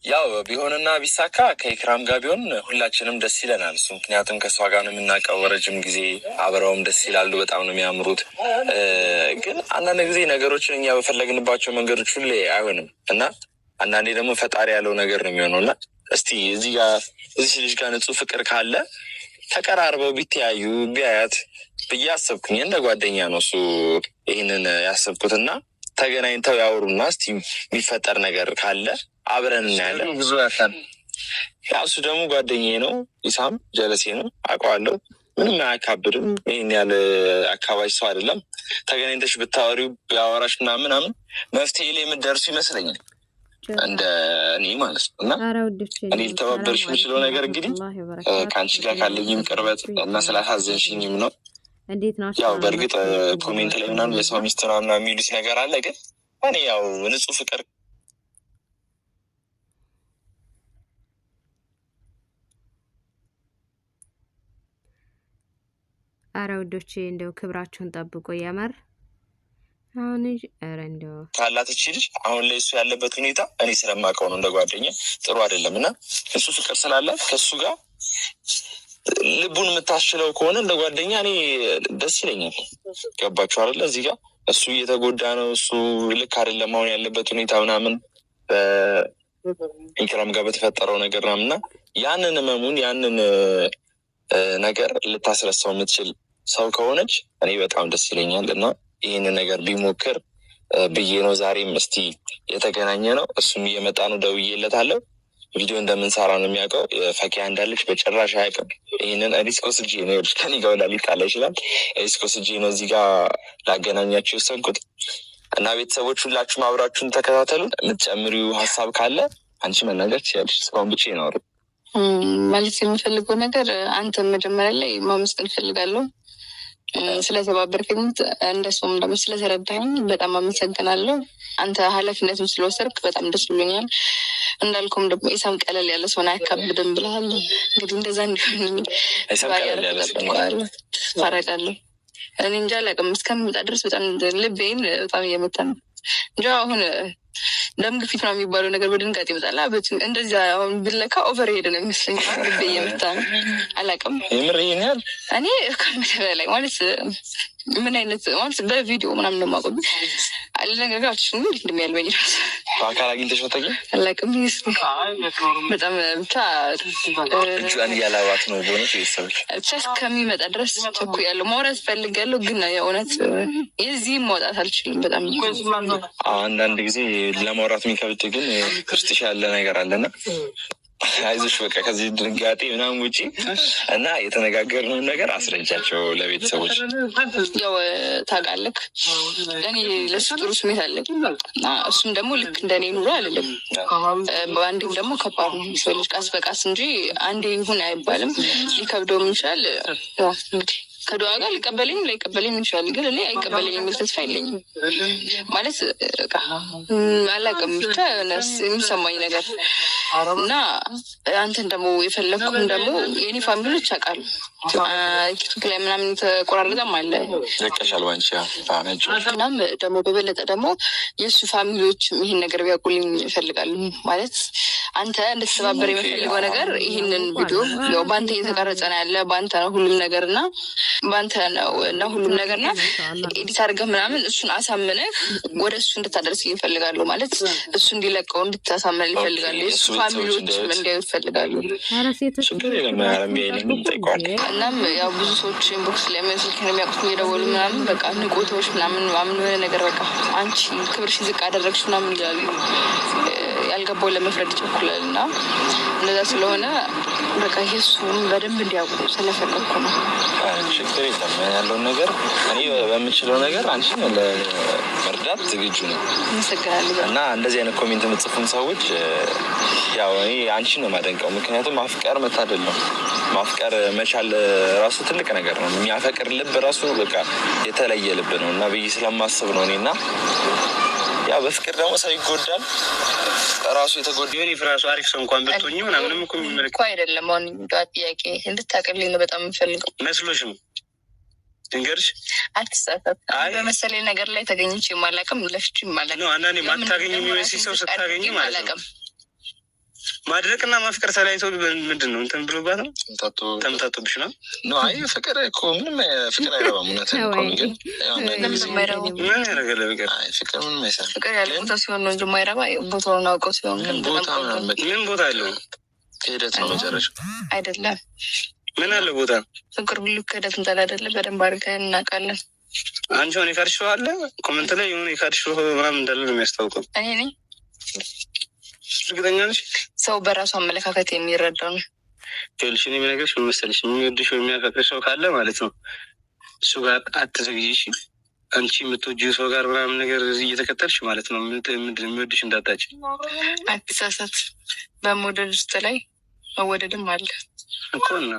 ያው ቢሆንና ቢሳካ ከኢክራም ጋር ቢሆን ሁላችንም ደስ ይለናል። እሱ ምክንያቱም ከእሷ ጋር ነው የምናውቀው ረጅም ጊዜ አብረውም ደስ ይላሉ። በጣም ነው የሚያምሩት። ግን አንዳንድ ጊዜ ነገሮችን እኛ በፈለግንባቸው መንገዶች ሁሌ አይሆንም እና አንዳንዴ ደግሞ ፈጣሪ ያለው ነገር ነው የሚሆነው እና እስቲ እዚህ ልጅ ጋር ንጹህ ፍቅር ካለ ተቀራርበው ቢተያዩ ቢያያት ብዬ አሰብኩኝ። እንደ ጓደኛ ነው እሱ ይህንን ያሰብኩትና ተገናኝተው ያወሩና እስቲ የሚፈጠር ነገር ካለ አብረን እናያለን። ብዙ ያሳል ያው እሱ ደግሞ ጓደኛዬ ነው። ኢሳም ጀለሴ ነው አውቀዋለሁ። ምንም አያካብድም። ይህን ያለ አካባቢ ሰው አይደለም። ተገናኝተሽ ብታወሪው ቢያወራሽ ምናምን መፍትሄ ላይ የምትደርሱ ይመስለኛል እንደ እኔ ማለት ነው። እና እኔ ልተባበርሽ የምችለው ነገር እንግዲህ ከአንቺ ጋር ካለኝም ቅርበት እና ስላሳዘንሽኝም ነው። ያው በእርግጥ ኮሜንት ላይ ምናምን የሰው ሚስት ምናምን የሚሉት ነገር አለ። ግን እኔ ያው ንጹህ ፍቅር አረ ውዶቼ እንደው ክብራችሁን ጠብቆ የመር አሁን እንደው ካላት እቺ ልጅ አሁን ላይ እሱ ያለበት ሁኔታ እኔ ስለማውቀው ነው እንደ ጓደኛ ጥሩ አይደለም እና እሱ ፍቅር ስላላት ከእሱ ጋር ልቡን የምታስችለው ከሆነ እንደ ጓደኛ እኔ ደስ ይለኛል። ገባችሁ አይደለ? እዚህ ጋር እሱ እየተጎዳ ነው። እሱ ልክ አይደለም አሁን ያለበት ሁኔታ ምናምን በኢክራም ጋር በተፈጠረው ነገር ምናምን እና ያንን ህመሙን ያንን ነገር ልታስረሳው የምትችል ሰው ከሆነች እኔ በጣም ደስ ይለኛል እና ይህንን ነገር ቢሞክር ብዬ ነው ዛሬም እስቲ የተገናኘ ነው። እሱም እየመጣ ነው፣ ደውዬለታለሁ። ቪዲዮ እንደምንሰራ ነው የሚያውቀው። ፈኪያ እንዳለች በጭራሽ አያውቅም። ይህንን ሪስክ ወስጄ ነው ከኔ ጋር ሊጣላ ይችላል። ሪስክ ወስጄ ነው እዚህ ጋር ላገናኛችሁ የወሰንኩት እና ቤተሰቦች ሁላችሁም አብራችሁን ተከታተሉን። የምትጨምሪው ሀሳብ ካለ አንቺ መናገር ትችላለሽ። እስካሁን ብቻ ነው ማለት የምፈልገው ነገር አንተ መጀመሪያ ላይ ማመስገን እፈልጋለሁ ስለተባበርከኝ፣ እንደሱም ደግሞ ስለተረዳኝ በጣም አመሰግናለሁ። አንተ ኃላፊነቱን ስለወሰድክ በጣም ደስ ብሎኛል። እንዳልኩም ደግሞ ኢሳም ቀለል ያለ ሰውን አያካብድም ብለሃል። እንግዲህ እንደዛ እንዲሆን ታረቃለሁ። እኔ እንጃ አላውቅም። እስከምመጣ ድረስ በጣም ልቤን በጣም እየመታ ነው እንጃ። አሁን ደም ግፊት ነው የሚባለው ነገር በድንጋጤ ይመጣል። እንደዚ አሁን ብለካ ኦቨር ሄድ ነው የሚመስለኝ። ልቤ እየመታ ነው። አላውቅም እኔ ከምልህ በላይ ማለት ምን አይነት ማለት በቪዲዮ ምናምን ነው የማውቀው አለ ነገር ጋር አልችልም። እንዴት እንደሚያልበኝ ራሱ በአካል አግኝተሽ ነው ታውቂው? አላውቅም። በጣም ብቻ እጇን እያላባት ነው በሆነች ቤተሰቦች ብቻ እስከሚመጣ ድረስ ቸኩያለሁ። ማውራት እፈልጋለሁ ግን የእውነት የዚህም ማውጣት አልችልም። በጣም አንዳንድ ጊዜ ለማውራት የሚከብድ ግን ውስጥሽ ያለ ነገር አለና አይዞሽ በቃ ከዚህ ድንጋጤ ምናምን ውጪ እና የተነጋገርነውን ነገር አስረጃቸው ለቤተሰቦች። ያው ታውቃለህ እኔ ለሱ ጥሩ ስሜት አለኝ እና እሱም ደግሞ ልክ እንደኔ ኑሮ አይደለም። በአንዴም ደግሞ ከባድ ነው። ሰው ልጅ ቀስ በቃስ እንጂ አንዴ ይሁን አይባልም። ሊከብደውም ይችላል። እንግዲህ ከዱዓ ጋር ሊቀበለኝ ላይቀበለኝ ይችላል። ግን እኔ አይቀበለኝ የሚል ተስፋ የለኝም። ማለት አላውቅም ብቻ የሚሰማኝ ነገር እና አንተን ደግሞ የፈለግኩም ደግሞ የኔ ፋሚሊዎች ያውቃሉ። ቲክቶክ ላይ ምናምን የተቆራረጠም አለ ዘቀሻል ባንቺ እናም ደግሞ በበለጠ ደግሞ የእሱ ፋሚሊዎች ይህን ነገር ቢያውቁልኝ ይፈልጋሉ። ማለት አንተ እንድትተባበር የምፈልገው ነገር ይህንን ቪዲዮ ያው በአንተ እየተቀረጸ ነው ያለ በአንተ ነው ሁሉም ነገር እና በአንተ ነው እና ሁሉም ነገር እና ኤዲት አድርገህ ምናምን እሱን አሳምነህ ወደ እሱ እንድታደርስ ይፈልጋሉ። ማለት እሱ እንዲለቀው እንድታሳምነን ይፈልጋሉ። የእሱ ፋሚሊዎችም እንዲያዩ ይፈልጋሉ። እናም ያው ብዙ ሰዎች ኢንቦክስ ላይ ስልክ ነው የሚያውቁት እየደወሉ ምናምን በቃ ንቆቶች ምናምን የሆነ ነገር በቃ አንቺ ክብርሽ ዝቅ አደረግሽ ምናምን ይላሉ። ያልገባው ለመፍረድ ይቸኩላል እና እንደዛ ስለሆነ በቃ የእሱን በደንብ እንዲያውቁ ስለፈለግኩ ነው። ችግር የለም ያለውን ነገር እኔ በምችለው ነገር አንቺ ለመርዳት ዝግጁ ነው። አመሰግናለሁ። እና እንደዚህ አይነት ኮሜንት የምጽፉም ሰዎች ያው እኔ አንቺን ነው የማደንቀው። ምክንያቱም ማፍቀር መታደል ነው። ማፍቀር መቻል ራሱ ትልቅ ነገር ነው። የሚያፈቅር ልብ ራሱ በቃ የተለየ ልብ ነው እና ብዬ ስለማስብ ነው እኔና ያው በፍቅር ደግሞ ሰው ይጎዳል። ራሱ የተጎዳው እኔ ፍራሱ አሪፍ ሰው እንኳን ብትሆኚ ምናምንም እኮ የሚመለከት እኮ አይደለም። አሁን ጥያቄ እንድታቀልኝ ነው በጣም የምፈልገው መስሎሽ ነው። ድንገርሽ አትሳሳት። በመሰለኝ ነገር ላይ ተገኝቼ የማላውቅም ለፍቼ የማላውቅም ነው። አንዳንዴ ማታገኝ የሚመስል ሰው ስታገኝ ማለት ነው ማድረቅና ማፍቀር ተለያይቶ ምንድን ነው እንትን ብሎባት ነው ተምታቶብሽ ነው። አይ ፍቅር እኮ ምንም ፍቅር አይረባም። እውነትን እኮ ነው። ግን ምን ያደረገለ ፍቅር ምንም አይሰራም። ፍቅር ያለ ቦታ ሲሆን ነው እንጂ የማይረባ ቦታውን አውቀው ሲሆን ግን ምን ቦታ አለው? ክህደት ነው መጨረሻው። አይደለም ምን አለ ቦታ? ፍቅር ሁሉ ክህደት እንዳለ አይደለ? በደንብ አድርገን እናውቃለን። አንቺ ሆነ የካድሽው አለ ኮመንት ላይ የሆነ የካድሽው ምናምን እንዳለ ነው የሚያስታውቀው። እኔ ነኝ እርግጠኛ ነሽ? ሰው በራሱ አመለካከት የሚረዳው ነው። ይኸውልሽ እኔ የምነግርሽ ምን መሰለሽ፣ የሚወድሽ ወይ የሚያፈቅርሽ ሰው ካለ ማለት ነው እሱ ጋር አትዘግይሽ። አንቺ የምትወጂው ሰው ጋር ምናምን ነገር እየተከተልሽ ማለት ነው የሚወድሽ እንዳታች። አትሳሳት። በመውደድ ውስጥ ላይ መወደድም አለ እኮ እና